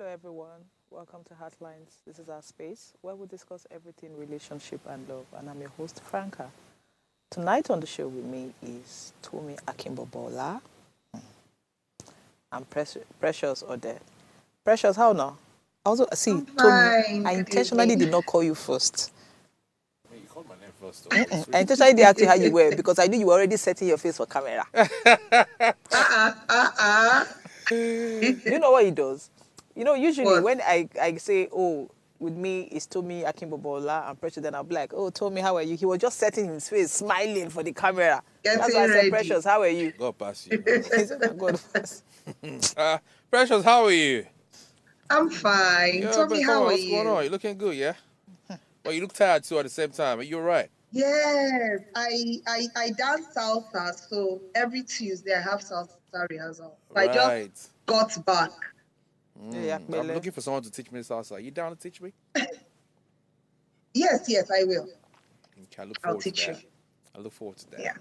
Hello, everyone. Welcome to Heartlines. This is our space where we discuss everything relationship and love. And I'm your host, Franca. Tonight on the show with me is Tomi Akimbobola and Precious Ode. Precious, how now? Also, see, I'm Tomi, fine. I Good intentionally evening. did not call you first. Hey, you called my name first, though. It's I sweet. intentionally did ask you how you were because I knew you were already setting your face for camera. Uh-uh. Do you know what he does? Usually What? when I say, oh, with me it's Tomi Akimbobola and Precious, then I'll be like, oh, Tomi, how are you? He was just setting his face, smiling for the camera. That's why I Getting said, ready. Precious, how are you? God pass you. No He vex. said, "I'm God first." Precious, how are you? I'm fine. Yeah, Tell me, but come how on, are what's going on? you? You looking good, yeah? Well, you look tired too at the same time. Are you alright? Yes, I dance salsa, so every Tuesday I have salsa rehearsal. So I just Right. got back. Yeah, I'm Yakbele. looking for someone to teach me salsa. Are you down to teach me? Yes, I will. Okay, I look I'll forward to teach you. that. I look forward to that. Yeah.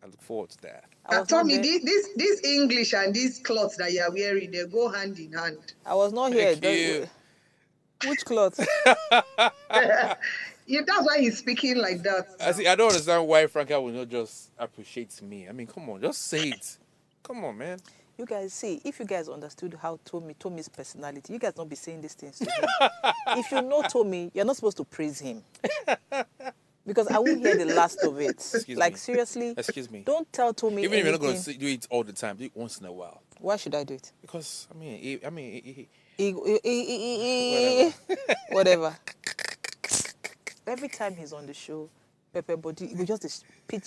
I look forward to that. I was Tell not me, there. this English and these clothes that you are wearing, they go hand in hand. I was not here. Thank you. Which cloth? That's why he's speaking like that I now. see. I don't understand why Franca will not just appreciate me. I mean, come on, just say it. Come on, man. You guys see, if you guys understood how Tomi's personality, you guys don't be saying these things to him. If you know Tomi, you're not supposed to praise him. Because I won't hear the last of it. Excuse Like, me. seriously, Excuse me. don't tell Tomi Even if you're not going anything. to do it all the time, do it once in a while. Why should I do it? Because I mean, Eh, whatever. Whatever. Every time he's on the show, Pepper Body, we just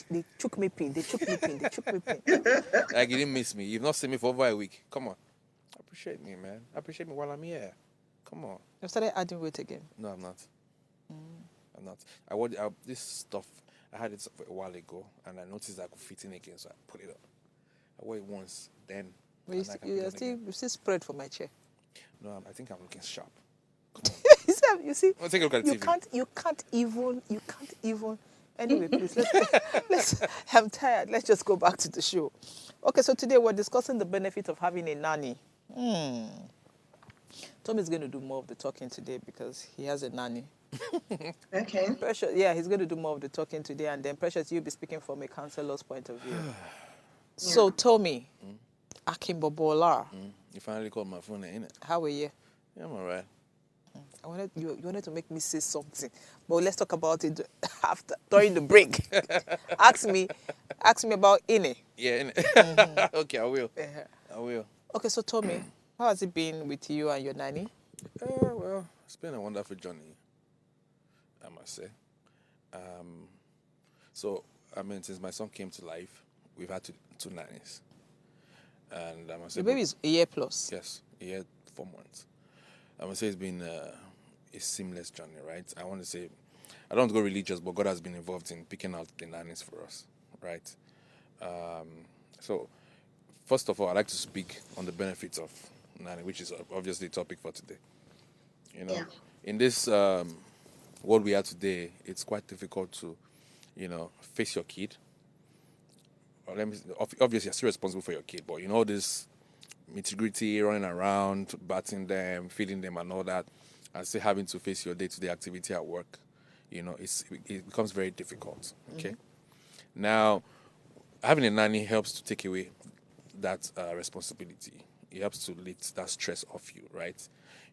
they chook me pin, they chook me pin, they chook me pin. Like you didn't miss me. You've not seen me for over a week. Come on, appreciate me, man. Appreciate me while I'm here. Come on. I've started adding weight again. No, I'm not. I'm not. This stuff. I had it a while ago, and I noticed I could fit in again, so I put it up. I wore it once, then. But you, and I can you, put it are on still, again. you still spread for my chair. No, I think I'm looking sharp. You see, Well, take a look at the you TV. can't even. Anyway, please let's. I'm tired. Let's just go back to the show. Okay, so today we're discussing the benefit of having a nanny. Tom is going to do more of the talking today because he has a nanny. Okay. Precious, yeah, he's going to do more of the talking today, and then Precious, you'll be speaking from a counselor's point of view. So, Tommy, Akimbobola, You finally called my phone, ain't it? how are you? Yeah, I'm alright. You wanted to make me say something, but let's talk about it during the break. ask me about Ine. Yeah, innit? Okay, I will. I will. Okay, so Tommy, how has it been with you and your nanny? Well, it's been a wonderful journey, I must say. So, I mean, since my son came to life, we've had two nannies. And I must say, The baby is a year plus. yes, a year, 4 months. I must say it's been a seamless journey, right? I want to say, I don't want to go religious, but God has been involved in picking out the nannies for us, right? So, first of all, I'd like to speak on the benefits of nanny, which is obviously the topic for today. You know, Yeah. in this world we are today, it's quite difficult to, face your kid. Or obviously, you're still responsible for your kid, but this nitty-gritty, running around, batting them, feeding them, and all that, and still having to face your day-to-day activity at work, it becomes very difficult. Okay, now having a nanny helps to take away that responsibility. It helps to lift that stress off you, right?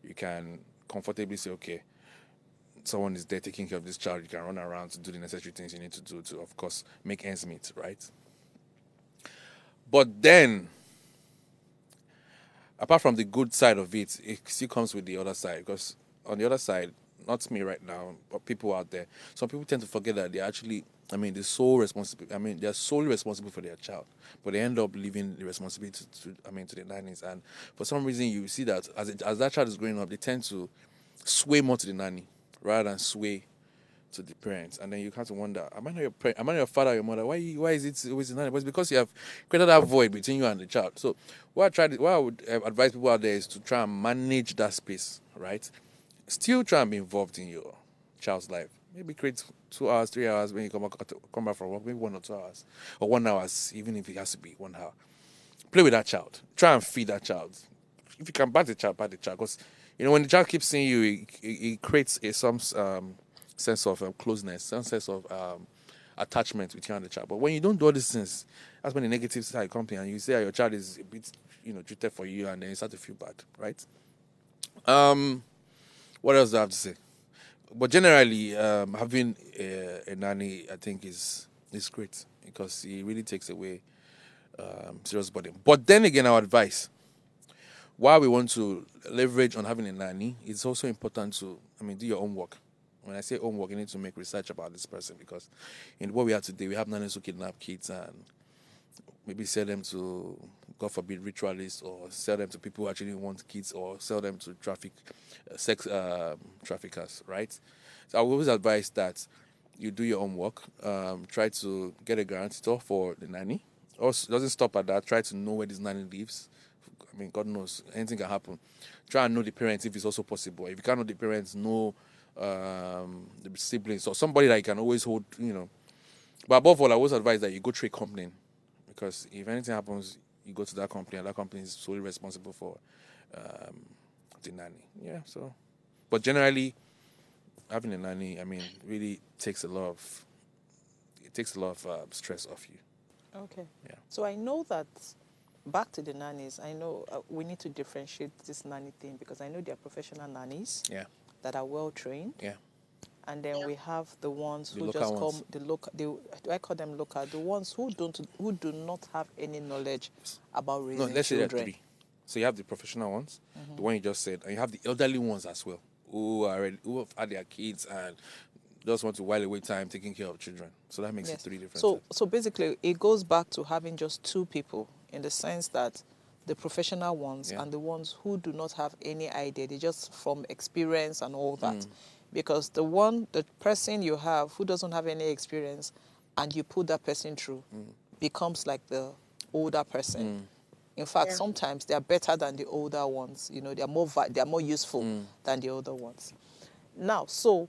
You can comfortably say, okay, someone is there taking care of this child. You can run around to do the necessary things you need to do to, of course, make ends meet, right? But then, apart from the good side of it, it still comes with the other side. Because on the other side, not me right now, but people out there, some people tend to forget that they're actually, they're they're solely responsible for their child. But they end up leaving the responsibility to the nannies. And for some reason, you see that as that child is growing up, they tend to sway more to the nanny rather than sway to the parents. And then you have to wonder, am I not your father or your mother? Why is it always the nanny? But it's because you have created that void between you and the child. So what I would advise people out there is to try and manage that space, right? Still try and be involved in your child's life. Maybe create 2 hours, 3 hours when you come back from work, maybe 1 or 2 hours. Or 1 hour, even if it has to be 1 hour. Play with that child. Try and feed that child. if you can bat the child, because when the child keeps seeing you, it creates some sense of closeness, some sense of attachment with you and the child. But when you don't do all these things, that's when the negative side comes in, and you say your child is a bit treated for you, and then you start to feel bad, right? What else do I have to say? But generally, having a nanny, I think, is great, because it really takes away serious burden. But then again, our advice, while we want to leverage on having a nanny, it's also important to, do your own work. When I say own work, you need to make research about this person, because in what we have today, we have nannies who kidnap kids and maybe sell them to, God forbid, ritualists, or sell them to people who actually want kids, or sell them to sex traffickers, right? So I will always advise that you do your own work. Try to get a guarantor for the nanny. Also, doesn't stop at that. Try to know where this nanny lives. God knows, anything can happen. Try and know the parents if it's also possible. If you can't know the parents, know the siblings, or somebody that you can always hold, But above all, I always advise that you go through a company, because if anything happens, you go to that company, and that company is solely responsible for the nanny. Yeah, so. But generally, having a nanny, really takes a lot of stress off you. Okay. Yeah. So I know that, back to the nannies, I know we need to differentiate this nanny thing, because I know there are professional nannies that are well trained. Yeah. And then we have the ones The who local just ones. come, do I call them local? The ones who do not have any knowledge about raising No, let's say there are children. 3. So you have the professional ones, the one you just said, and you have the elderly ones as well, who have had their kids and just want to while away time taking care of children. So that makes it 3 different types. So basically, it goes back to having just 2 people, in the sense that the professional ones and the ones who do not have any idea, they just from experience and all that. Because the person you have who doesn't have any experience, and you put that person through, becomes like the older person. In fact, sometimes they are better than the older ones. They are more useful than the older ones. Now, so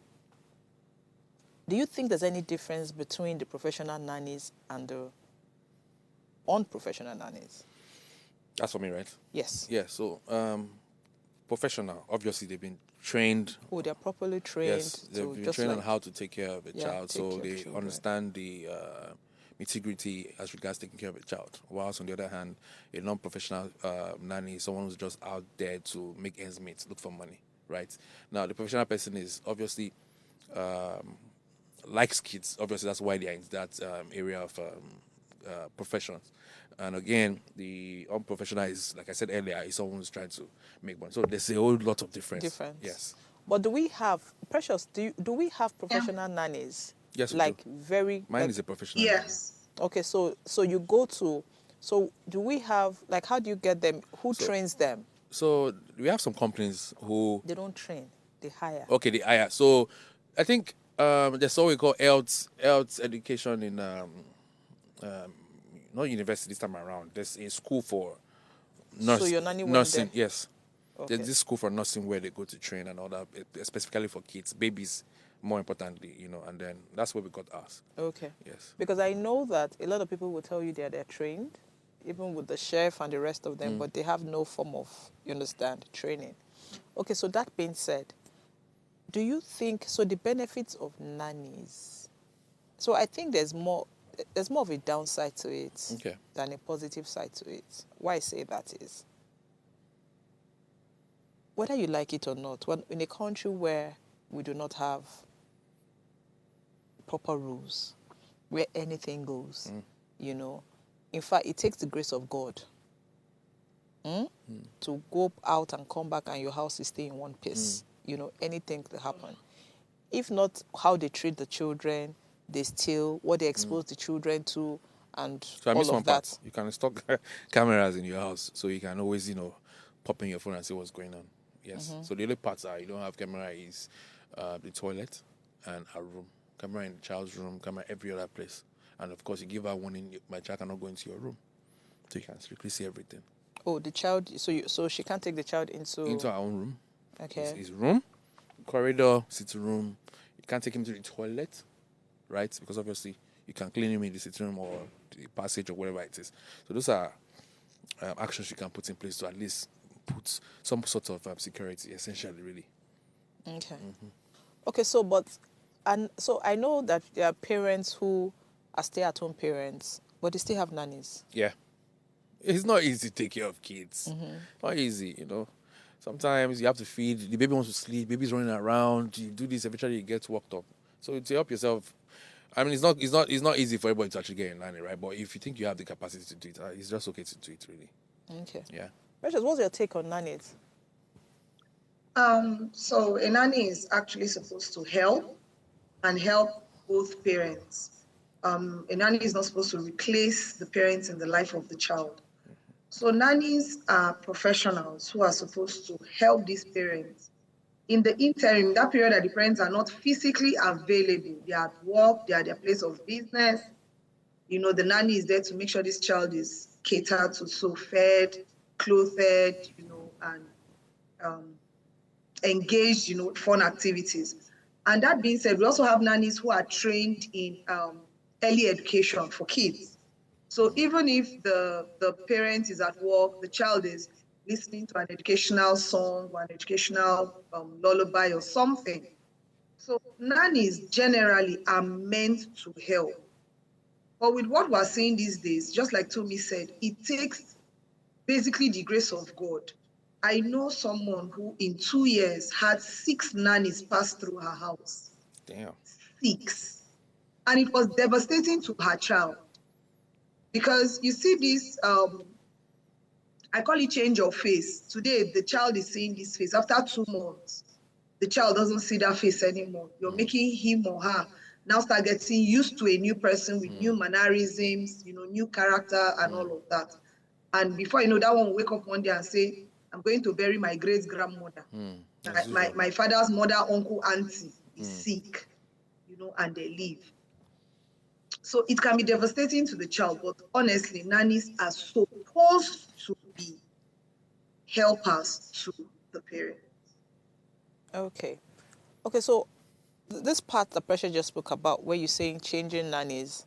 do you think there's any difference between the professional nannies and the unprofessional nannies? That's for me, right? Yes. Yeah, so professional, obviously they've been trained. Oh, they're properly trained. Yes, they've been trained on how to take care of a child, so they understand the integrity as regards taking care of a child. Whilst on the other hand, a non-professional nanny is someone who's just out there to make ends meet, look for money, right? Now, the professional person is obviously likes kids. Obviously, that's why they're in that area of professions. And again, the unprofessional is, like I said earlier, is someone who's trying to make money. So there's a whole lot of difference. Yes. But do we have, Precious, do we have professional nannies? Yes, we like do. very... Mine is a professional Yes. nanny. Okay, so you go to... So do we have, like, how do you get them? Who trains them? So we have some companies who... They don't train. They hire. Okay, they hire. So I think there's what we call health education in... not university this time around. There's a school for So your nanny went nursing. there? Yes. Okay. There's this school for nursing where they go to train and all that, specifically for kids, babies, more importantly, and then that's where we got ours. Okay. Yes. Because I know that a lot of people will tell you they're trained, even with the chef and the rest of them, but they have no form of, training. Okay, so that being said, do you think, so the benefits of nannies, so I think there's more of a downside to it than a positive side to it. Why I say that is, whether you like it or not, when in a country where we do not have proper rules, where anything goes, in fact, it takes the grace of God to go out and come back and your house is staying in one piece. Anything could happen. If not how they treat the children, they steal, what they expose the children to, and so all of that. Part. You can install cameras in your house, so you can always, pop in your phone and see what's going on. Yes. So the only parts you don't have camera is the toilet and a room. Camera in the child's room, camera every other place. And of course, you give her warning, my child cannot go into your room. So you can strictly see everything. Oh, the child, so she can't take the child into her own room. Okay. His room, corridor, sitting room. You can't take him to the toilet, right? Because obviously you can clean him in the sitting room or the passage or whatever it is. So those are actions you can put in place to at least put some sort of security, essentially, really. Okay. Okay, so I know that there are parents who are stay-at-home parents, but they still have nannies. Yeah. It's not easy to take care of kids. Not easy, Sometimes you have to feed, the baby wants to sleep, baby's running around, you do this, eventually you get worked up. So to help yourself, I mean, it's not easy for everybody to actually get a nanny, right? But if you think you have the capacity to do it, it's just okay to do it, really. Okay. Yeah. Precious, what's your take on nannies? So a nanny is actually supposed to help both parents. A nanny is not supposed to replace the parents in the life of the child. So nannies are professionals who are supposed to help these parents. In the interim, that period that the parents are not physically available, they are at work, they are at their place of business. The nanny is there to make sure this child is catered to, so fed, clothed, and engaged, fun activities. And that being said, we also have nannies who are trained in early education for kids. So even if the parent is at work, the child is listening to an educational song or an educational lullaby or something. So nannies generally are meant to help. But with what we're seeing these days, just like Tomi said, it takes basically the grace of God. I know someone who in 2 years had 6 nannies pass through her house. Damn. 6. And it was devastating to her child. Because you see this, I call it change of face. Today, the child is seeing this face. After 2 months, the child doesn't see that face anymore. You're making him or her now start getting used to a new person with new mannerisms, new character and all of that. And before you know, that one will wake up one day and say, I'm going to bury my great-grandmother. My father's mother, uncle, auntie is sick, and they leave. So it can be devastating to the child, but honestly, nannies are supposed to be helpers to the parents. Okay. Okay, so this part the Precious just spoke about, where you're saying changing nannies,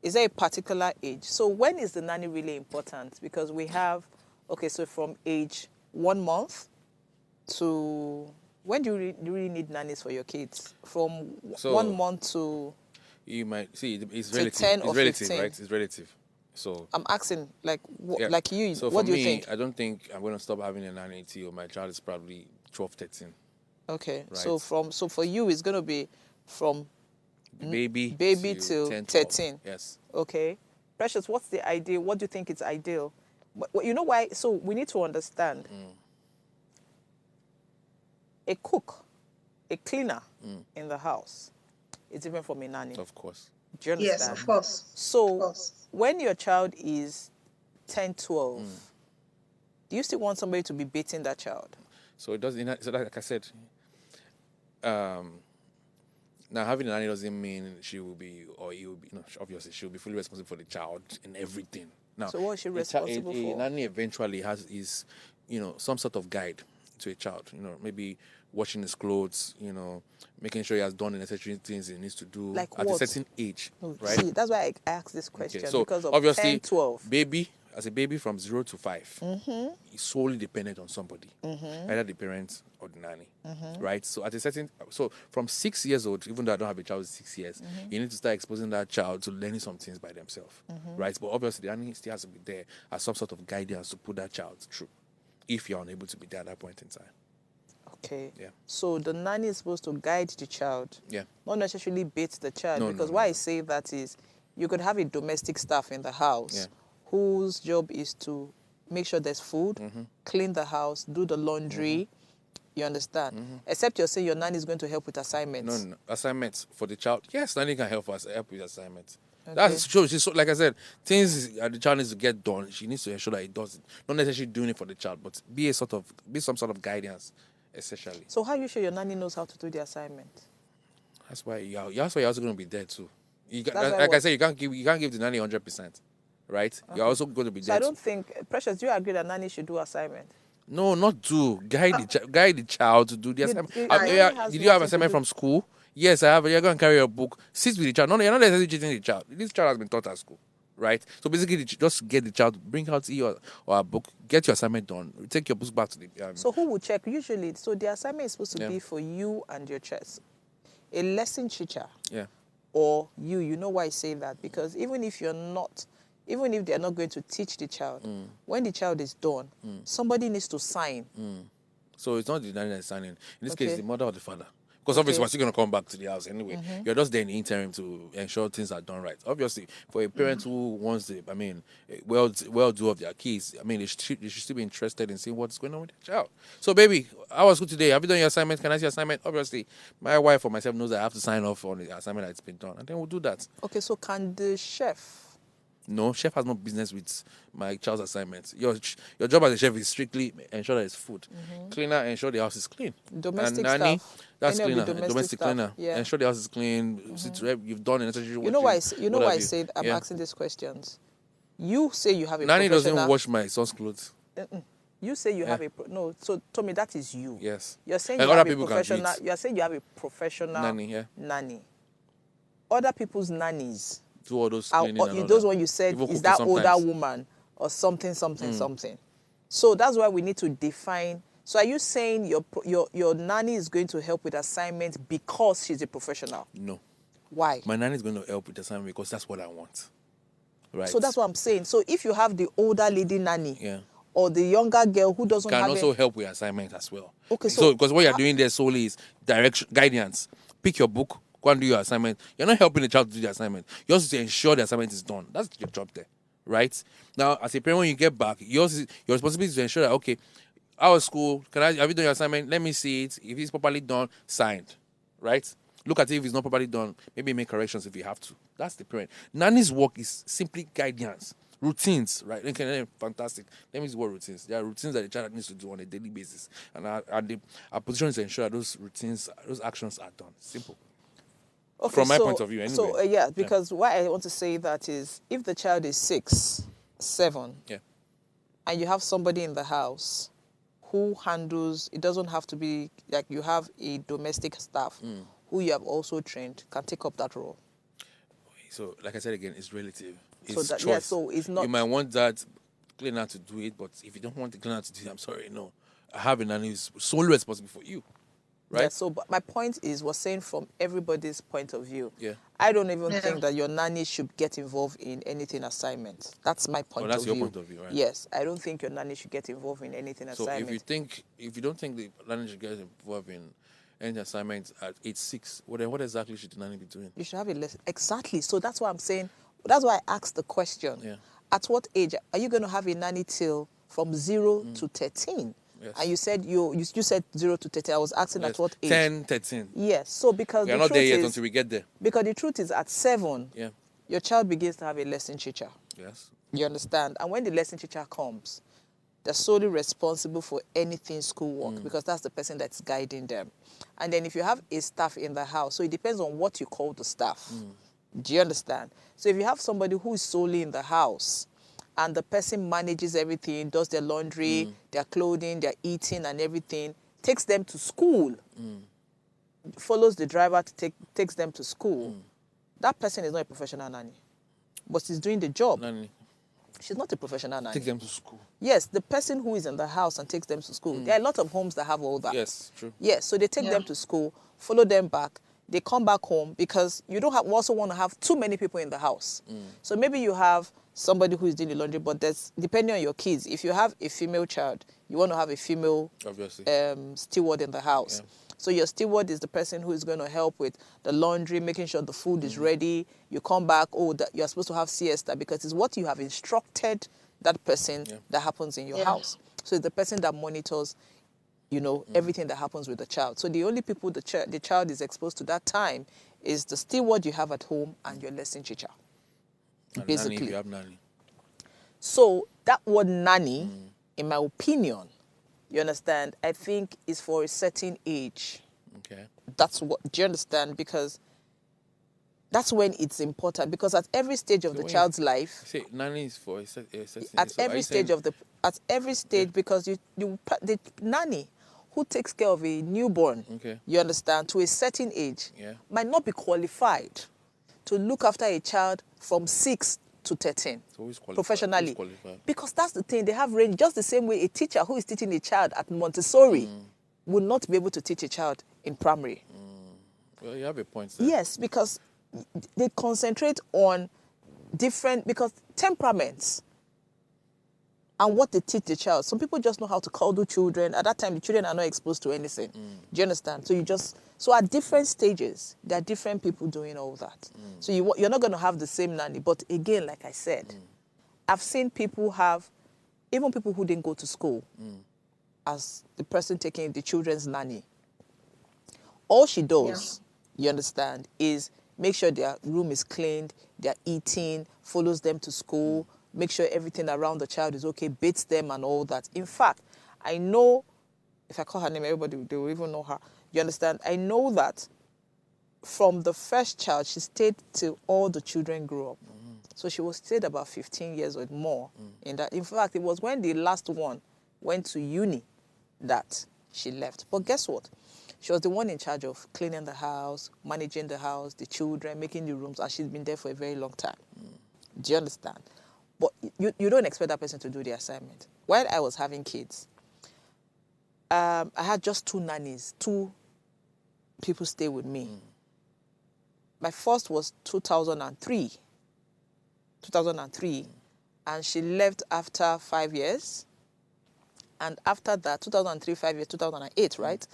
is there a particular age? So when is the nanny really important? Because we have, so from age 1 month to, when do you really need nannies for your kids? From 1 month to... You might see it's to relative. 10 it's or relative, 15. right? It's relative. So I'm asking, yeah. like you, so what do for you me, think? I don't think I'm going to stop having a nanny till my child is probably 12, 13. Okay, Right. so for you, it's going to be from baby till 10, 12. 13. Yes. Okay. Precious, what's the ideal? What do you think is ideal? But you know why? So we need to understand. A cook, a cleaner in the house is different from a nanny. Of course. Do you understand? Yes, of course. So Of course. when your child is 10, 12, do you still want somebody to be beating that child? So it doesn't. So like I said, now having a nanny doesn't mean she will be, or he will be. No, obviously she will be fully responsible for the child and everything. Now, So what is she responsible a for? nanny eventually is, some sort of guide to a child. Maybe washing his clothes. Making sure he has done the necessary things he needs to do Like at what? a certain age, No, right? See, that's why I asked this question, Okay, so because of obviously, 10, 12. baby, as a baby from 0 to 5, is solely dependent on somebody, either the parents or the nanny, right? So from 6 years old, even though I don't have a child with 6 years, you need to start exposing that child to learning some things by themselves, right? But obviously, the nanny still has to be there as some sort of guidance to put that child through, if you're unable to be there at that point in time. Okay. Yeah. So the nanny is supposed to guide the child. Yeah. Not necessarily beat the child. No, because no, why no. I say that is, you could have a domestic staff in the house whose job is to make sure there's food, clean the house, do the laundry. You understand? Except you're saying your nanny is going to help with assignments. No. Assignments for the child. Yes, nanny can help with assignments. Okay. That's true. Like I said, things the child needs to get done. She needs to ensure that it does it. Not necessarily doing it for the child, but be some sort of guidance, essentially. So how are you sure your nanny knows how to do the assignment? That's why you're also going to be there too. I said, you can't give the nanny 100%, right? You're also going to be So there. I don't think, Precious, do you agree that nanny should do assignment? No, not do. Guide the child to do the assignment. Did you have assignment from school? Yes, I have. You're going to carry your book. Sit with the child. No, you're not necessarily teaching the child. This child has been taught at school, right? So basically, just get the child, bring out or a book, get your assignment done, take your books back to the. So who will check? Usually, so the assignment is supposed to Yeah. be for you and your child. A lesson teacher. Yeah. Or you know why I say that? Because even if they're not going to teach the child, when the child is done, somebody needs to sign. So it's not the nanny that's signing. In this Okay. case, the mother or the father. Because obviously, we're still going to come back to the house anyway. You're just there in the interim to ensure things are done right. Obviously, for a parent who wants the, well-do of their kids, they should still be interested in seeing what's going on with their child. So, baby, how was school today? Have you done your assignment? Can I see your assignment? Obviously, my wife or myself knows that I have to sign off on the assignment that's been done. And then we'll do that. Okay, so can the chef... No, chef has no business with my child's assignments. Your job as a chef is strictly ensure that it's food. Cleaner, ensure the house is clean. Domestic and nanny, staff. that's Any of the cleaner. domestic staff, cleaner. yeah. Ensure the house is clean. You've done the necessary washing. You know why I said I'm Yeah. asking these questions? You say you have a Nanny professional... doesn't wash my son's clothes. You say you have a... No, so Tommy, that is you. Yes. You're saying And you other have a people can do professional... it. You're saying you have a professional... Nanny, yeah. Nanny. Other people's nannies... Do all those Are, cleaning and all those that. one you said Even is cooking that older sometimes. woman or something. So that's why we need to define. So are you saying your nanny is going to help with assignments because she's a professional? No. Why? My nanny is going to help with the assignment because that's what I want. Right. So that's what I'm saying. So if you have the older lady nanny, Yeah. or the younger girl who doesn't Can have also help with assignment as well. Okay, so because what you're doing there solely is direction, guidance. Pick your book, go and do your assignment. You're not helping the child to do the assignment. You're also to ensure the assignment is done. That's your job there, right? Now, as a parent, when you get back, your responsibility is to ensure that, okay, our school, have you done your assignment? Let me see it. If it's properly done, signed, right? Look at it if it's not properly done. Maybe make corrections if you have to. That's the parent. Nanny's work is simply guidance. Routines, right? Okay, fantastic. Let me use the word routines. There are routines that the child needs to do on a daily basis. And our position is to ensure that those routines, those actions are done. Simple. Okay, From my point of view, anyway. So, because why I want to say that is, if the child is 6, 7, Yeah. and you have somebody in the house who handles, it doesn't have to be, like you have a domestic staff who you have also trained, can take up that role. So, like I said again, it's relative. It's So that- choice. yeah, so it's not- You might want that cleaner to do it, but if you don't want the cleaner to do it, I'm sorry, no. I have a nanny who's solely responsible for you, right? Yeah, so but my point is, we're saying from everybody's point of view. Yeah. I don't even think that your nanny should get involved in anything assignment. That's my point of view. that's your point of view, right? Yes, I don't think your nanny should get involved in anything So assignment. if you don't think the nanny should get involved in any assignment at age 6, well, then what exactly should the nanny be doing? You should have a lesson. Exactly. So that's why I'm saying, that's why I asked the question. Yeah. At what age are you going to have a nanny till from 0 to 13? Yes. And you said you said 0 to 13. I was asking Yes. at what age? 10, 13. Yes. So because We are the not truth there yet is, until we get there. because the truth is at 7, Yeah. your child begins to have a lesson teacher. Yes. You understand? And when the lesson teacher comes, they're solely responsible for anything schoolwork because that's the person that's guiding them. And then if you have a staff in the house, so it depends on what you call the staff. Do you understand? So if you have somebody who is solely in the house and the person manages everything, does their laundry, their clothing, their eating and everything, takes them to school, follows the driver to takes them to school, that person is not a professional nanny. But she's doing the job. Nanny. She's not a professional nanny. Take them to school. Yes, the person who is in the house and takes them to school. There are a lot of homes that have all that. Yes, true. Yes, so they take them to school, follow them back. They come back home because you don't also want to have too many people in the house. So maybe you have somebody who is doing the laundry, but that's depending on your kids. If you have a female child, you want to have a female Obviously. steward in the house. Yeah. So your steward is the person who is going to help with the laundry, making sure the food is ready. You come back, you're supposed to have siesta because it's what you have instructed that person that happens in your house. So it's the person that monitors, everything that happens with the child. So the only people the child is exposed to that time is the steward you have at home and your lesson teacher. And basically. nanny, if you have nanny. So that word nanny, in my opinion, you understand, I think is for a certain age. Okay. Do you understand? Because that's when it's important. Because at every stage of the child's life, See, nanny is for a certain at so are every you stage saying- because the nanny who takes care of a newborn, you understand, to a certain age, might not be qualified to look after a child from 6 to 13 qualified. professionally. Because that's the thing, they have range. Just the same way a teacher who is teaching a child at Montessori will not be able to teach a child in primary. Well, you have a point there. Yes, because they concentrate on different, because temperaments and what they teach the child. Some people just know how to cuddle children. At that time, the children are not exposed to anything. Do you understand? So at different stages, there are different people doing all that. So you're not going to have the same nanny. But again, like I said, I've seen people have, even people who didn't go to school, as the person taking the children's nanny. All she does, you understand, is make sure their room is cleaned, they're eating, follows them to school, make sure everything around the child is okay, baits them and all that. In fact, I know, if I call her name, everybody, they will even know her. You understand? I know that from the first child, she stayed till all the children grew up. So she was stayed about 15 years or more in that. In fact, it was when the last one went to uni that she left. But guess what? She was the one in charge of cleaning the house, managing the house, the children, making the rooms, and she's been there for a very long time. Do you understand? But you don't expect that person to do the assignment. While I was having kids, I had just 2 nannies, 2 people stay with me. My first was 2003, and she left after 5 years. And after that, 2003, 5 years, 2008, right?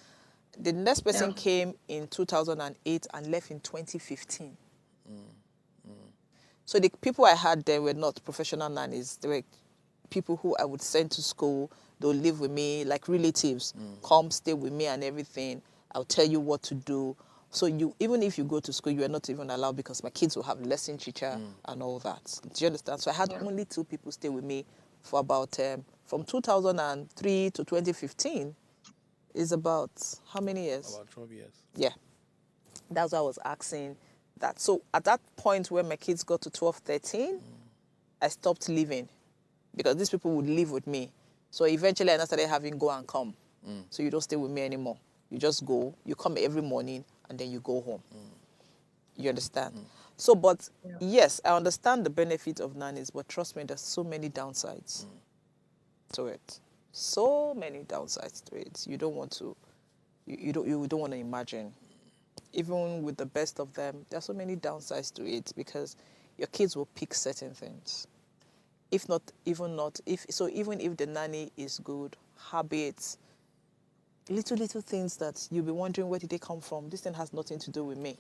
The next person came in 2008 and left in 2015. So the people I had there were not professional nannies. They were people who I would send to school. They'll live with me, like relatives. Come, stay with me and everything. I'll tell you what to do. So even if you go to school, you are not even allowed because my kids will have lesson teacher and all that. Do you understand? So I had only 2 people stay with me for about, from 2003 to 2015 is about how many years? About 12 years. Yeah. That's what I was asking that. So at that point where my kids got to 12, 13, I stopped living because these people would live with me. So eventually I started having go and come. So you don't stay with me anymore. You just go, you come every morning, and then you go home. You understand? So, but yes, I understand the benefit of nannies, but trust me, there's so many downsides to it. So many downsides to it. You don't want to, you don't want to imagine. Even with the best of them, there are so many downsides to it because your kids will pick certain things. Even if the nanny is good, habits, little things that you'll be wondering, where did they come from? This thing has nothing to do with me.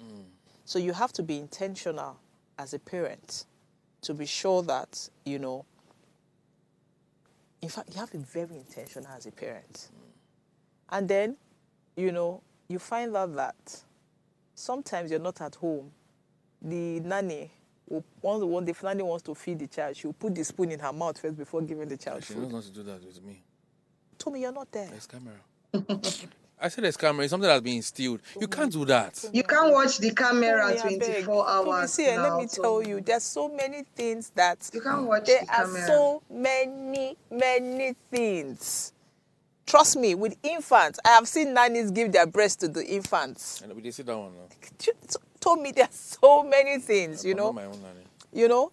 So you have to be intentional as a parent to be sure that, in fact, you have to be very intentional as a parent. And then, you find out that sometimes you're not at home. The nanny, the nanny wants to feed the child, she'll put the spoon in her mouth first before giving the child food. She knows not to do that with me. Told me you're not there. There's camera. I said there's camera. It's something that's being stealed. You can't do that. You can't watch the camera 24 hours. See, let me tell you, there's so many things that you can't watch there the camera. are so many things. Trust me, with infants, I have seen nannies give their breast to the infants. And we did sit down now. Told me there's so many things, I know my own nanny.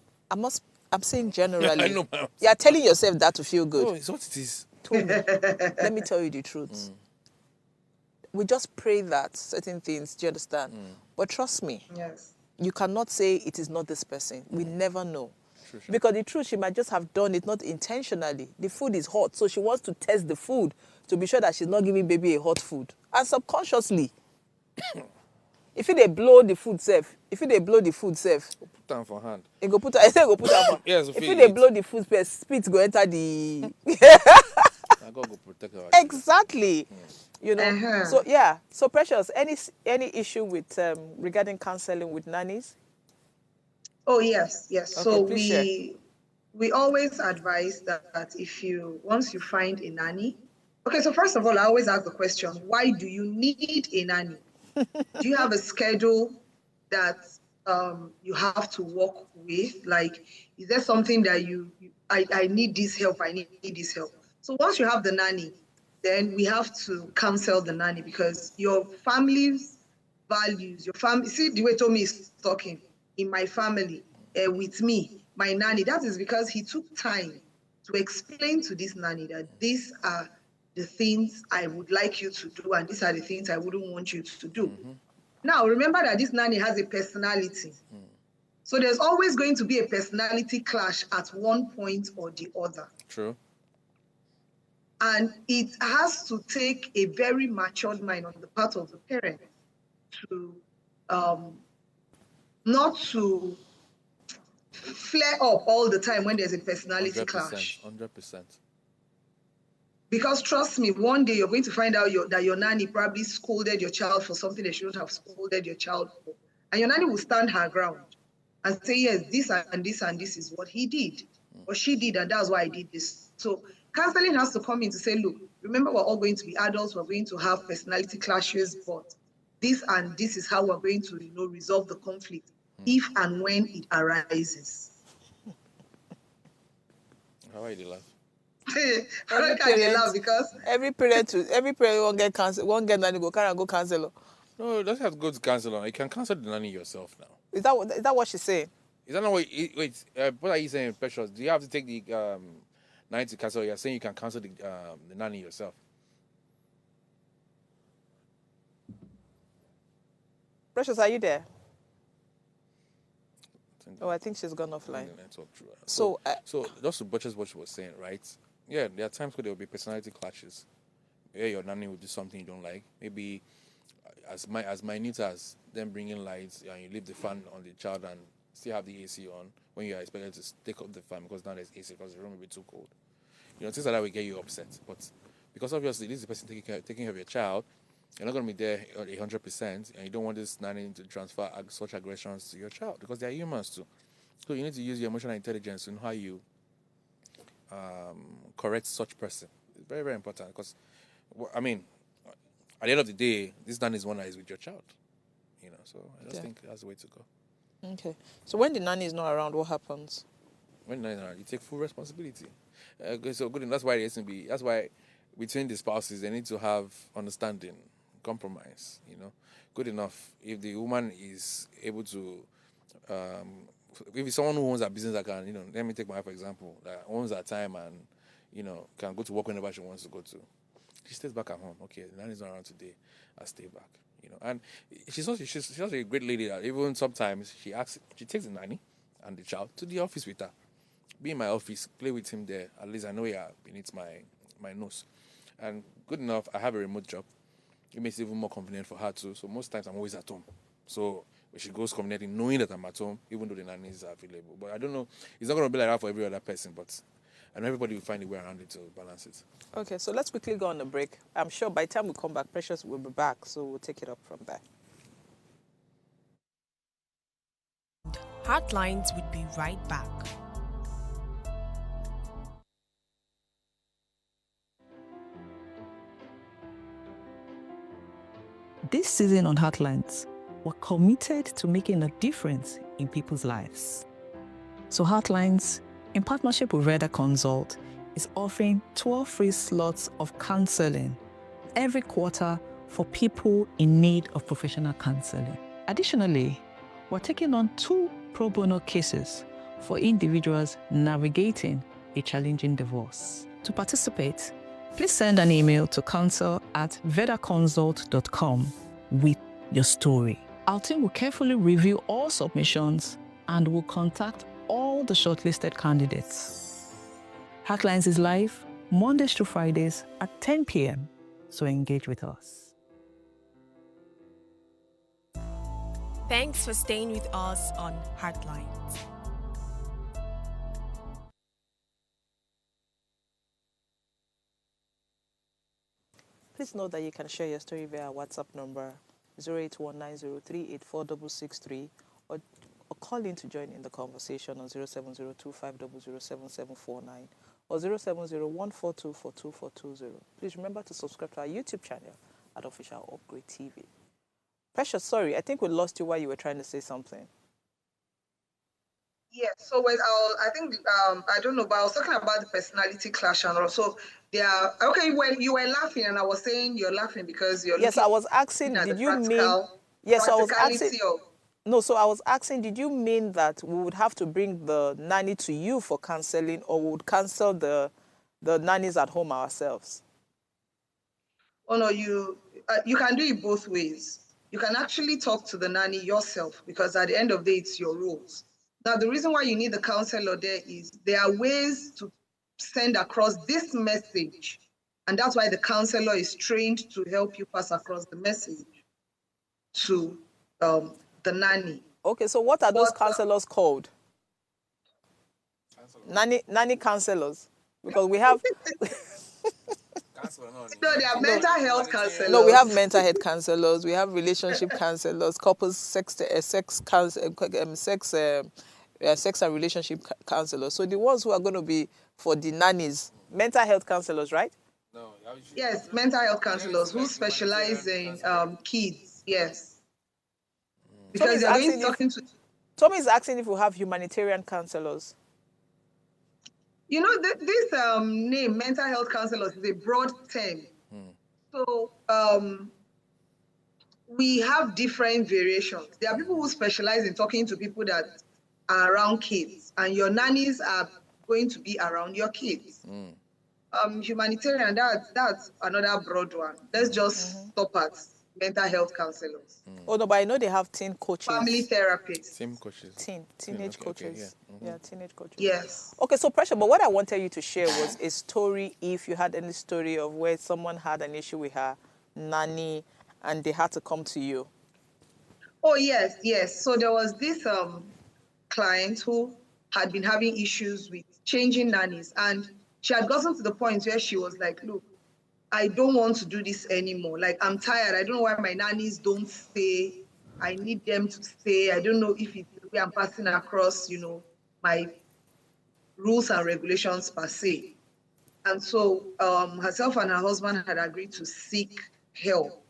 I'm saying generally. I know my own. You're telling yourself that to feel good. No, it's what it is. Told me. Let me tell you the truth. We just pray that certain things, do you understand? But trust me, you cannot say it is not this person. We never know. Sure. Because the truth, she might just have done it not intentionally. The food is hot, so she wants to test the food to be sure that she's not giving baby a hot food. And subconsciously, if they blow the food safe, Put down for hand. it go put. I say go put down. Yes, if they blow the food, spit go enter the. I gotta go protect her. Exactly. So yeah. So Precious, any issue with regarding counseling with nannies? Oh yes. Okay, So we always advise that once you find a nanny. Okay, so first of all, I always ask the question: why do you need a nanny? Do you have a schedule that you have to work with? Like, is there something that I need this help, I need this help? So once you have the nanny, then we have to counsel the nanny because your family's values, see the way Tommy is talking, in my family, with me, my nanny, that is because he took time to explain to this nanny that these are the things I would like you to do, and these are the things I wouldn't want you to do. Now, remember that this nanny has a personality. So there's always going to be a personality clash at one point or the other. True. And it has to take a very matured mind on the part of the parent to not to flare up all the time when there's a personality 100%, clash. 100%. Because trust me, one day you're going to find out that your nanny probably scolded your child for something they shouldn't have scolded your child for. And your nanny will stand her ground and say, yes, this and this and this is what he did, or she did, and that's why I did this. So counseling has to come in to say, look, remember, we're all going to be adults, we're going to have personality clashes, but this and this is how we're going to, resolve the conflict if and when it arises. How are you laugh? How can they laugh? Because every parent won't get cancel, won't get nanny go cancel. No, it doesn't have to go to counselor. You can cancel the nanny yourself now. Is that what she's saying? Is that not what? What are you saying, Precious? Do you have to take the nanny to cancel? You're saying you can cancel the nanny yourself. Precious, are you there? I think she's gone offline. So just to buttress what she was saying, right? Yeah, there are times where there will be personality clashes. Where your nanny will do something you don't like. Maybe as minute as them bringing lights and you leave the fan on the child and still have the AC on when you are expected to take up the fan because now there's AC because the room will be too cold. Things like that will get you upset. But because obviously this is the person taking care of your child, you're not going to be there 100%, and you don't want this nanny to transfer such aggressions to your child because they are humans too. So you need to use your emotional intelligence in how you correct such person. It's very, very important because, at the end of the day, this nanny is one that is with your child. So I just think that's the way to go. Okay. So when the nanny is not around, what happens? When the nanny is not around, you take full responsibility. So good. That's why that's why between the spouses they need to have understanding, compromise. Good enough. If the woman is able to, if it's someone who owns a business that can, let me take my wife for example, that owns her time and, can go to work whenever she wants to go to. She stays back at home. Okay, the nanny's not around today. I'll stay back. And she's also a great lady that even sometimes she takes the nanny and the child to the office with her. Be in my office, play with him there. At least I know he beneath my nose. And good enough, I have a remote job. It makes it even more convenient for her too. So most times I'm always at home. So when she goes communicating, knowing that I'm at home, even though the nanny is available. But I don't know, it's not going to be like that for every other person, but I know everybody will find a way around it to balance it. Okay, so let's quickly go on a break. I'm sure by the time we come back, Precious will be back, so we'll take it up from there. Heartlines would be right back. This season on Heartlines, we're committed to making a difference in people's lives. So Heartlines, in partnership with Veda Consult, is offering 12 free slots of counseling every quarter for people in need of professional counseling. Additionally, we're taking on 2 pro bono cases for individuals navigating a challenging divorce. To participate, please send an email to counsel@vedaconsult.com with your story. Our team will carefully review all submissions and will contact all the shortlisted candidates. Heartlines is live Mondays to Fridays at 10 p.m. So engage with us. Thanks for staying with us on Heartlines. Please note that you can share your story via our WhatsApp number 08190384663 or call in to join in the conversation on 070250077749 or 0701424220. Please remember to subscribe to our YouTube channel at Official Upgrade TV. Precious, sorry, I think we lost you while you were trying to say something. Yeah, so I think I don't know, but I was talking about the personality clash and also when you were laughing and I was saying you're laughing because you're yes, I was asking, did you mean? Yes, I was asking. No, so I was asking, did you mean that we would have to bring the nanny to you for counseling, or we would counsel the nannies at home ourselves? Oh no, you can do it both ways. You can actually talk to the nanny yourself, because at the end of the day, it's your rules. Now, the reason why you need the counselor there is there are ways to send across this message, and that's why the counselor is trained to help you pass across the message to the nanny. Okay, so what are those But counselors called? Nanny counselors, because we have no, they are mental health counselors. no, we have mental health counselors, we have relationship counselors, couples sex and relationship counselors. So the ones who are going to be for the nannies, mental health counselors, right? No, Yes, mental health counselors who specialize in kids. Yes, because you're going to talking to. Tommy is asking if we have humanitarian counselors. You know, this name, mental health counselors, is a broad term. So we have different variations. There are people who specialize in talking to people that are around kids, and your nannies are going to be around your kids. Humanitarian, that's another broad one. Let's just stop at mental health counselors. Oh no, but I know they have teen coaches. Family therapists. Same coaches. Teenage Okay, coaches. okay, Yeah, teenage coaches. Yes. Okay, so Pressure, but what I wanted you to share was a story, if you had any story of where someone had an issue with her nanny and they had to come to you. Oh, yes, yes. So there was this client who had been having issues with changing nannies, and she had gotten to the point where she was like, look, I don't want to do this anymore. Like, I'm tired. I don't know why my nannies don't stay. I need them to stay. I don't know if it's the way I'm passing across, you know, my rules and regulations per se. And so herself and her husband had agreed to seek help.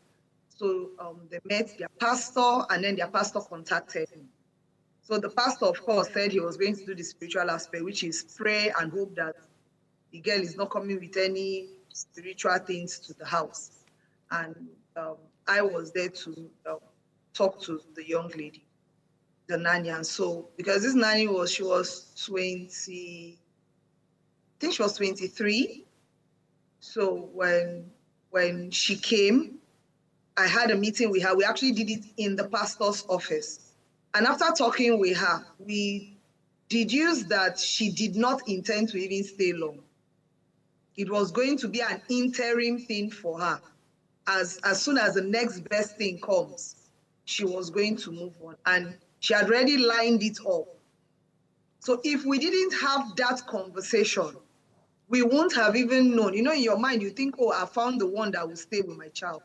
So they met their pastor, and then their pastor contacted him. So the pastor, of course, said he was going to do the spiritual aspect, which is pray and hope that the girl is not coming with any spiritual things to the house. And I was there to talk to the young lady, the nanny. And so, because this nanny she was 20, I think she was 23. So when she came, I had a meeting with her. We actually did it in the pastor's office. And after talking with her, we deduced that she did not intend to even stay long. It was going to be an interim thing for her. As soon as the next best thing comes, she was going to move on. And she had already lined it up. So if we didn't have that conversation, we wouldn't have even known. You know, in your mind, you think, oh, I found the one that will stay with my child.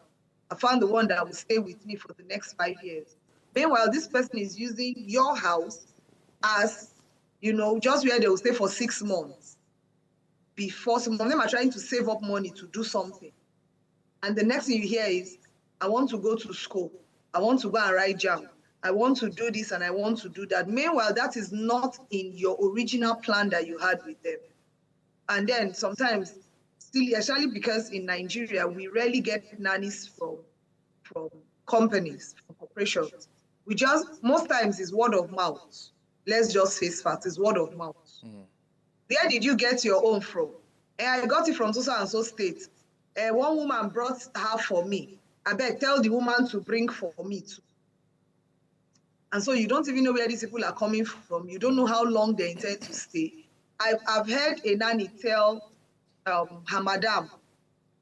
I found the one that will stay with me for the next 5 years. Meanwhile, this person is using your house as, you know, just where they will stay for 6 months. Before some of them are trying to save up money to do something. And the next thing you hear is, I want to go to school. I want to go and write JAM. I want to do this and I want to do that. Meanwhile, that is not in your original plan that you had with them. And then sometimes, still, especially because in Nigeria, we rarely get nannies from companies, from corporations. We just, most times it's word of mouth. Let's just face facts, it's word of mouth. Where did you get your own from? I got it from so and so state. One woman brought her for me. I beg, tell the woman to bring for me too. And so you don't even know where these people are coming from. You don't know how long they intend to stay. I've heard a nanny tell her madam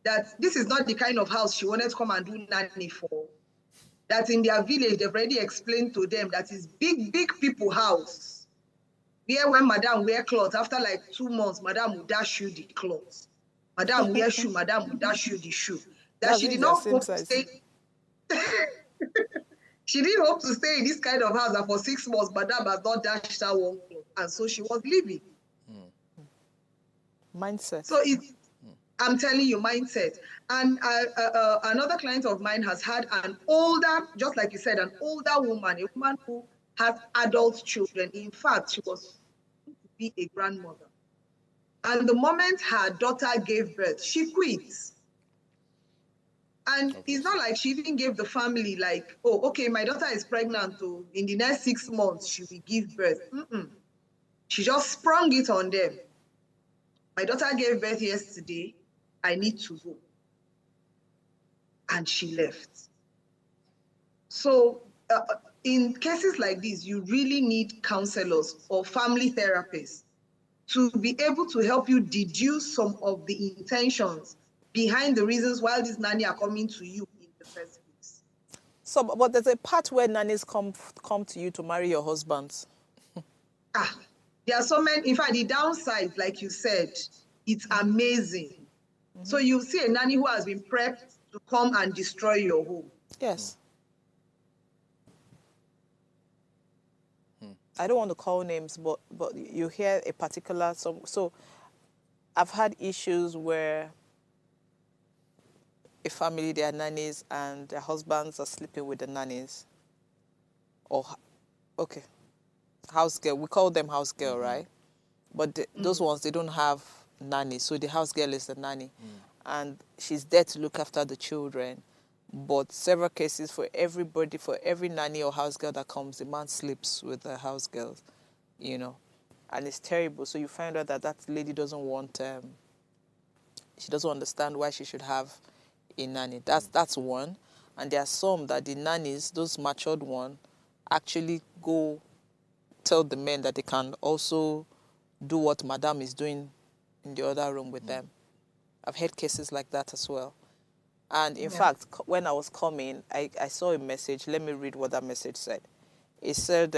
that this is not the kind of house she wanted to come and do nanny for. That in their village, they've already explained to them that it's big people house. Where when madam wear clothes, after like 2 months, madam will dash you the clothes. Madam wear shoe, madam will dash you the shoe. That she did not hope to stay. She didn't hope to stay in this kind of house, and for 6 months, madam has not dashed her one cloth. And so she was leaving. Mindset. So I'm telling you, mindset. And another client of mine has had an older, just like you said, an older woman, a woman who has adult children. In fact, she was to be a grandmother. And the moment her daughter gave birth, she quit. And it's not like she even gave the family like, oh, okay, my daughter is pregnant. Oh, in the next 6 months, she will give birth. She just sprung it on them. My daughter gave birth yesterday. I need to go. And she left. So in cases like this, you really need counselors or family therapists to be able to help you deduce some of the intentions behind the reasons why these nanny are coming to you in the first place. So, but there's a part where nannies come to you to marry your husbands. There are so many. In fact, the downside, like you said, it's amazing. So you see a nanny who has been prepped to come and destroy your home. Yes. I don't want to call names, but you hear a particular so I've had issues where a family, they are nannies and their husbands are sleeping with the nannies. Or okay, house girl. We call them house girl, right? But those ones, they don't have nanny, so the house girl is the nanny, and she's there to look after the children. But several cases, for everybody, for every nanny or house girl that comes, the man sleeps with the house girls, and it's terrible. So you find out that lady doesn't want, she doesn't understand why she should have a nanny. That's one. And there are some that the nannies, those matured ones, actually go tell the men that they can also do what madam is doing in the other room with them. I've heard cases like that as well. And in fact, when I was coming, I saw a message. Let me read what that message said. It said,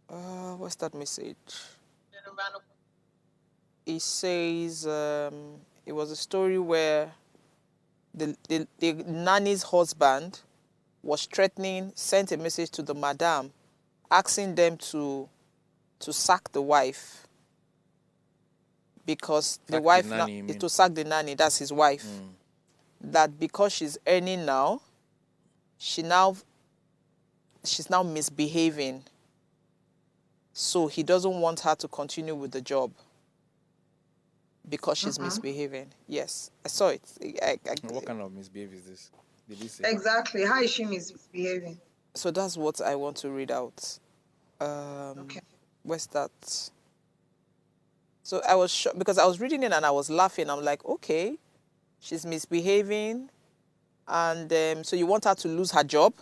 what's that message? It says, it was a story where the nanny's husband was threatening, sent a message to the madam, asking them to sack the wife. Because the wife, to sack the nanny, that's his wife. That because she's earning now, she's now misbehaving. So he doesn't want her to continue with the job because she's misbehaving. Yes, I saw it. What kind of misbehavior is this? Did he say? Exactly. How is she misbehaving? So that's what I want to read out. Okay. Where's that? So I was shocked because I was reading it and I was laughing. I'm like, okay, she's misbehaving. And so you want her to lose her job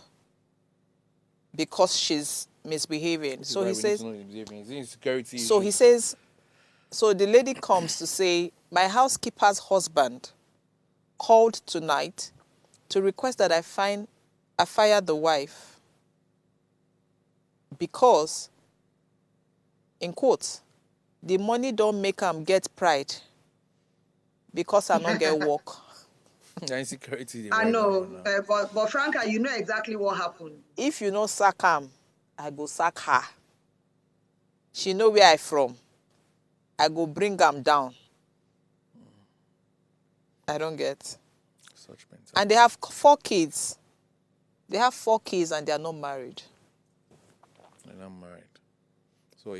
because she's misbehaving. So he says, insecurity. So he says, so the lady comes to say, my housekeeper's husband called tonight to request that I fire the wife because, in quotes, the money don't make him get pride because I not get work. Insecurity. I know, but Franca, you know exactly what happened. If you know sack him, I go sack her. She know where I from. I go bring them down. I don't get. Such mentality. And they have 4 kids. They have 4 kids and they are not married. They're not married. So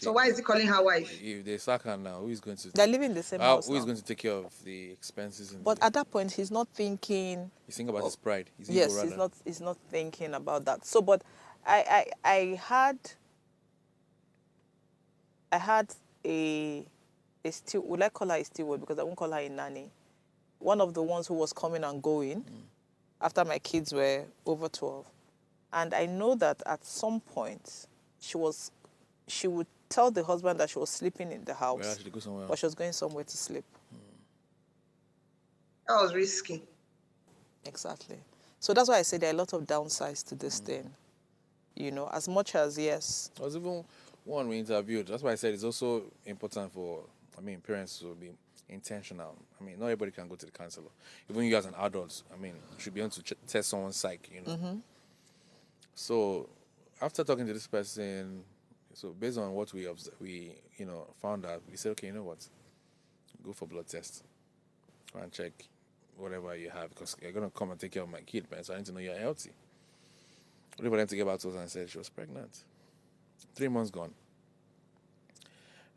so why is he calling her wife? If they sack her now, who is going to? They're living in the same house. Who is going to take care of the expenses? But at that point, he's not thinking. He's thinking about his pride. Yes, he's not thinking about that. So, but I had a steward. Would I call her a steward? Because I won't call her a nanny. One of the ones who was coming and going after my kids were over 12, and I know that at some point she would tell the husband that she was sleeping in the house, but she was going somewhere to sleep. That was risky. Exactly. So that's why I say there are a lot of downsides to this thing. As much as, yes. There was even one we interviewed. That's why I said it's also important for, parents to be intentional. Not everybody can go to the counselor. Even you as an adult, you should be able to test someone's psyche, So after talking to this person, so based on what we found out, we said, okay, you know what? Go for blood test. Go and check whatever you have because you're going to come and take care of my kid, man. So I need to know you're healthy. We went to get back to us and said she was pregnant. 3 months gone.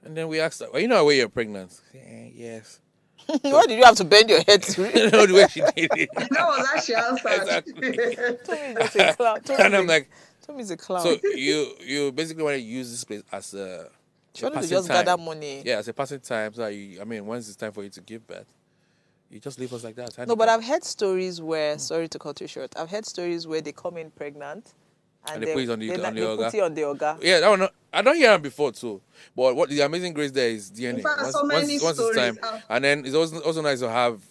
And then we asked her, well, you know where you're pregnant? Yes. Why did you have to bend your head to read? The way she did it. That was how she answered. Exactly. Tommy is just a clown. And I'm like, Tommy's a clown. so you basically want to use this place as a she wanted to passing just time. gather money. Yeah, as a passing time. So once it's time for you to give birth, you just leave us like that. No, but I've heard stories where, sorry to cut you short, I've heard stories where they come in pregnant and they put it on the they Oga. put it on the Oga. Yeah, that one, I don't hear them before too. But what the amazing grace there is DNA. In fact, Once stories. it's time, and then it's also nice to have.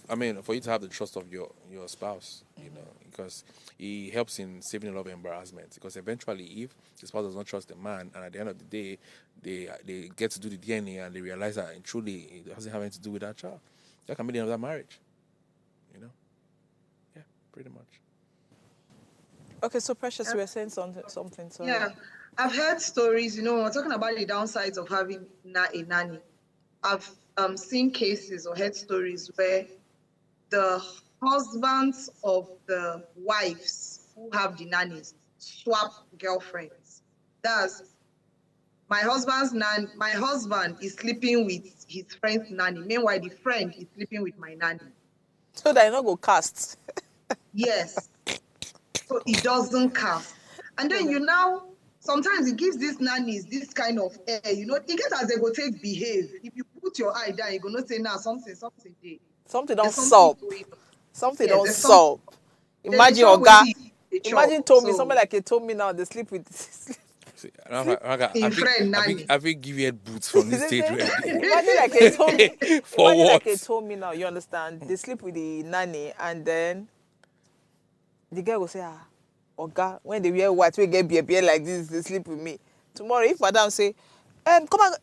For you to have the trust of your spouse, because he helps in saving a lot of embarrassment. Because eventually, if the spouse does not trust the man, and at the end of the day, they get to do the DNA and they realize that truly it doesn't have anything to do with that child, that can be the end of that marriage. Yeah, pretty much. Okay, so Precious, you were saying something. Sorry. Yeah, I've heard stories, we're talking about the downsides of having a nanny. I've seen cases or heard stories where the husbands of the wives who have the nannies swap girlfriends. That's my husband is sleeping with his friend's nanny. Meanwhile, the friend is sleeping with my nanny. So that you not go cast. Yes. So it doesn't cast. And then sometimes it gives these nannies this kind of air, it gets as they go take behave. If you put your eye down, you're going to say, something there. Something don't solve. Something don't solve. Imagine Imagine somebody like he told me now, they sleep with... I think give you boots from this stage. Imagine like he told me. For imagine what? Like he told me now, you understand? They sleep with the nanny and then the girl will say, Oga, when they wear white, we get beer like this, they sleep with me. Tomorrow, if madam say, come on,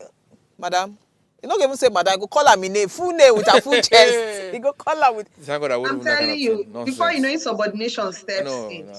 madam, you not even say madam, go call her my name, full name with her full chest. You go call her with... I'm telling you, before you know insubordination steps in.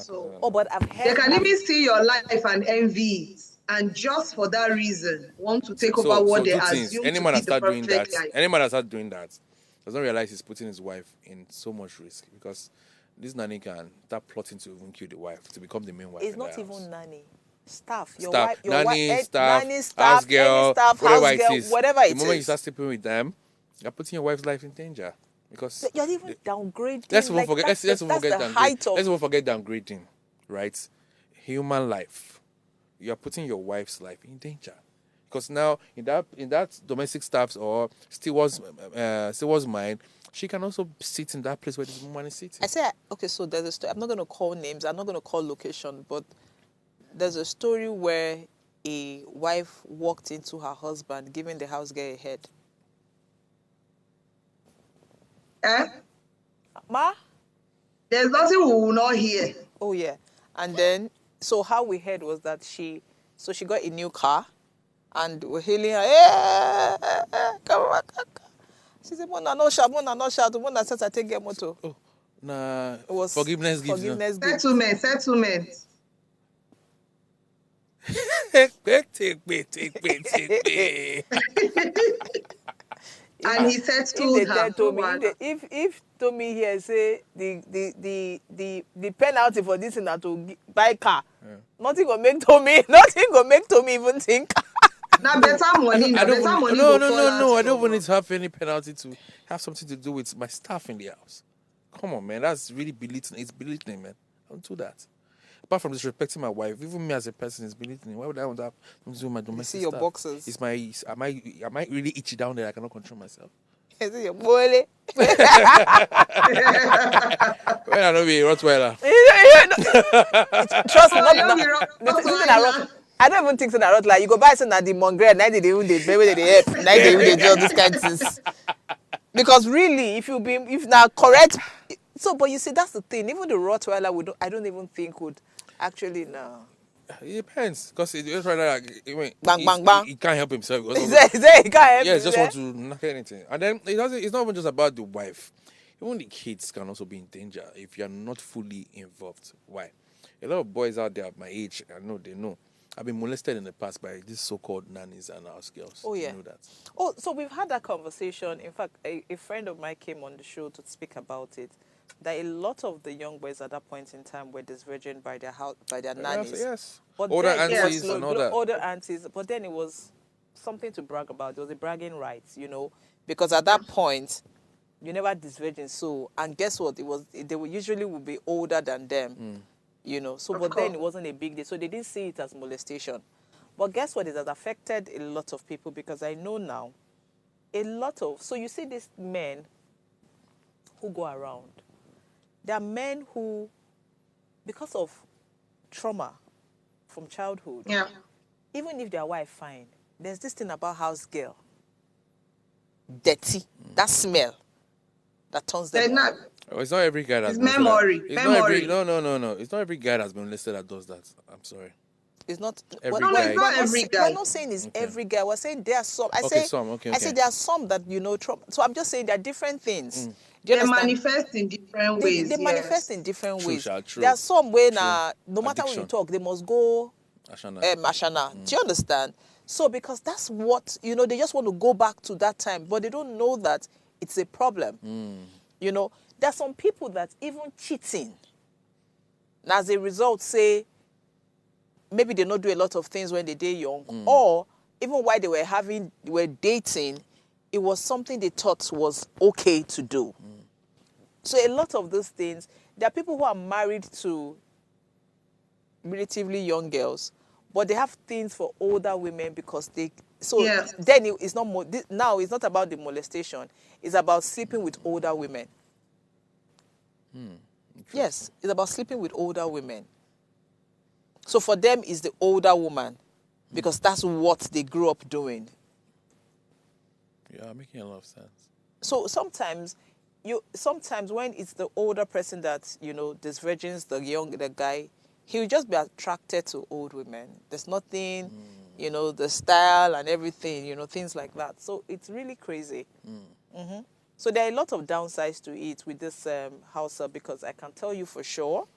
But I've heard... They can even see your life and envy it. And just for that reason, want to take over what they assume Any man to be the perfect life. Any man that starts doing that does not realize he's putting his wife in so much risk, because this nanny can start plotting to even kill the wife, to become the main wife. It's not even nanny. Staff. Your staff. Wife, your nanny, wife, staff, nanny, staff, house girl, staff, whatever house girl, it is. Whatever it is. The moment you start sleeping with them, you're putting your wife's life in danger. Because you're even downgrading. Let's not forget downgrading, right? Human life. You're putting your wife's life in danger. Because now in that domestic staff's or steward's mind, she can also sit in that place where this woman is sitting. I say, okay, so there's a story. I'm not going to call names. I'm not going to call location, but there's a story where a wife walked into her husband, giving the house girl a head. Ma? There's nothing we will not hear. Oh, yeah. And then, so how we heard was that she got a new car and we're hailing her, come on. She said, Mona, no shout. Mona says, I take your motor. Oh, nah. It was forgiveness gift. Settlement. And he said to her, if Tommy here say the penalty for this is to buy car, nothing gonna make Tommy even think. Now better money. No. I don't want it to have any penalty to have something to do with my staff in the house. Come on, man. That's really belittling. It's belittling, man. I don't do that. Apart from disrespecting my wife, even me as a person is belittling. Why would I want to have to do my domestic stuff? You see your stuff? boxes. Am I really itchy down there? I cannot control myself. Is it your boy? When I don't be a Rottweiler. Trust me, I don't even think so. Like you go buy some at the Mongrel, now they even they help, now they even do all these kinds of things. Because really, if now correct, so but you see that's the thing. Even the Rottweiler I don't even think would actually no. It depends, because it's right bang. He can't help himself. He can't help. Yeah, just want to knock anything, and then it's not even just about the wife. Even the kids can also be in danger if you are not fully involved. Why? A lot of boys out there at my age, I know they know. I've been molested in the past by these so-called nannies and house girls. Oh, yeah. You know that. Oh, so we've had that conversation. In fact, a friend of mine came on the show to speak about it, that a lot of the young boys at that point in time were disvirgined by their nannies. Yes. But older aunties and all that. Older aunties. But then it was something to brag about. It was a bragging right, because at that point, you never this virgin. So, and guess what? They were usually would be older than them, you know. So, but then it wasn't a big deal. So they didn't see it as molestation. But guess what? It has affected a lot of people, because I know now so you see these men who go around. There are men who, because of trauma from childhood, even if their wife fine, there's this thing about house girl, dirty, that smell that turns them on. Oh, it's not every guy that's memory. No. It's not every guy that's been listed that does that. I'm sorry. It's not every guy. It's not every guy. We're not saying it's every guy. We're saying there are some. I say there are some that, you know, so I'm just saying there are different things. They manifest in different ways. They manifest in different ways. True. There are some where no matter what you talk, they must go Ashana. Do you understand? So because that's what, you know, they just want to go back to that time, but they don't know that it's a problem. You know, there are some people that even cheating, and as a result, say, maybe they not do a lot of things when they're young, or even while they were dating, it was something they thought was okay to do. So a lot of those things, there are people who are married to relatively young girls, but they have things for older women because then it's not now it's not about the molestation, it's about sleeping with older women. Yes, it's about sleeping with older women. So for them, it's the older woman, because that's what they grew up doing. Yeah, making a lot of sense. So sometimes when it's the older person that, you know, this virgins, the guy, he will just be attracted to old women. There's nothing, you know, the style and everything, you know, things like that. So it's really crazy. So there are a lot of downsides to it with this house help, because I can tell you for sure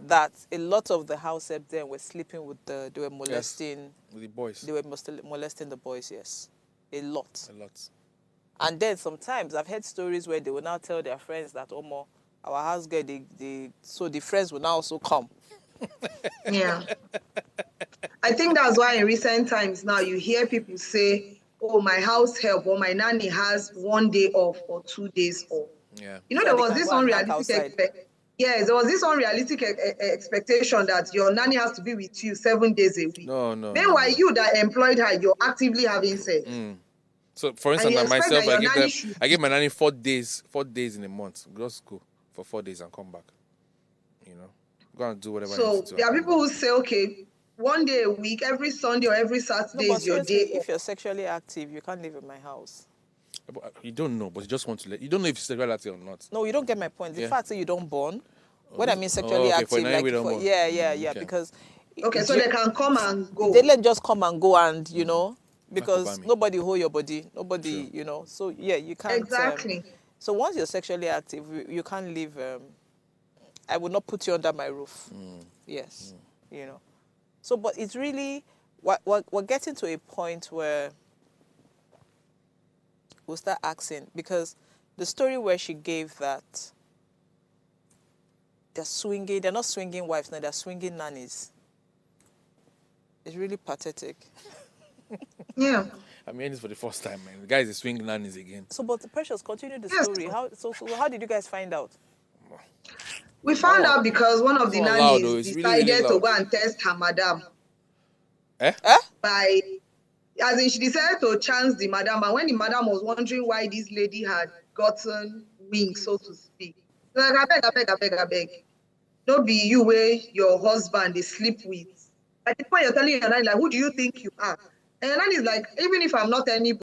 that a lot of the house help then were sleeping with they were molesting with the boys. They were molesting the boys, yes. A lot. And then sometimes I've heard stories where they will now tell their friends that, our house girl, so the friends will now also come. Yeah. I think that's why in recent times now you hear people say, oh, my house help or my nanny has 1 day off or 2 days off. Yeah. You know, there was this unrealistic there was this unrealistic expectation that your nanny has to be with you 7 days a week. No. Meanwhile, you that employed her, you're actively having sex. So, for instance, myself, I give my nanny 4 days in a month. Go to school for 4 days and come back. You know, go and do whatever. So there are people who say, okay, 1 day a week, every Sunday or every Saturday is your day. If you're sexually active, you can't live in my house. You don't know, but you just want to you don't know if you're sexually active or not. No, you don't get my point. The fact that you don't born, when I mean sexually active, because... Okay, so they can come and go. They let just come and go and, you know, because nobody hold your body. Nobody, you know. So, yeah, you can't... Exactly. So once you're sexually active, you can't live... I would not put you under my roof. Yes, you know. So, but it's really... We're getting to a point where we'll start asking, because the story where she gave that they're not swinging wives now, they're swinging nannies. It's really pathetic. Yeah. I mean, this for the first time, man. The guys are swinging nannies again. So, but the Precious, continue the story. How did you guys find out? We found out because one of the nannies decided to go and test her madam. As in, she decided to chance the madam, and when the madam was wondering why this lady had gotten wings, so to speak, like, I beg. Don't be you where your husband they sleep with. At the point you're telling your nanny, like, who do you think you are? And your nanny is like, even if I'm not anybody.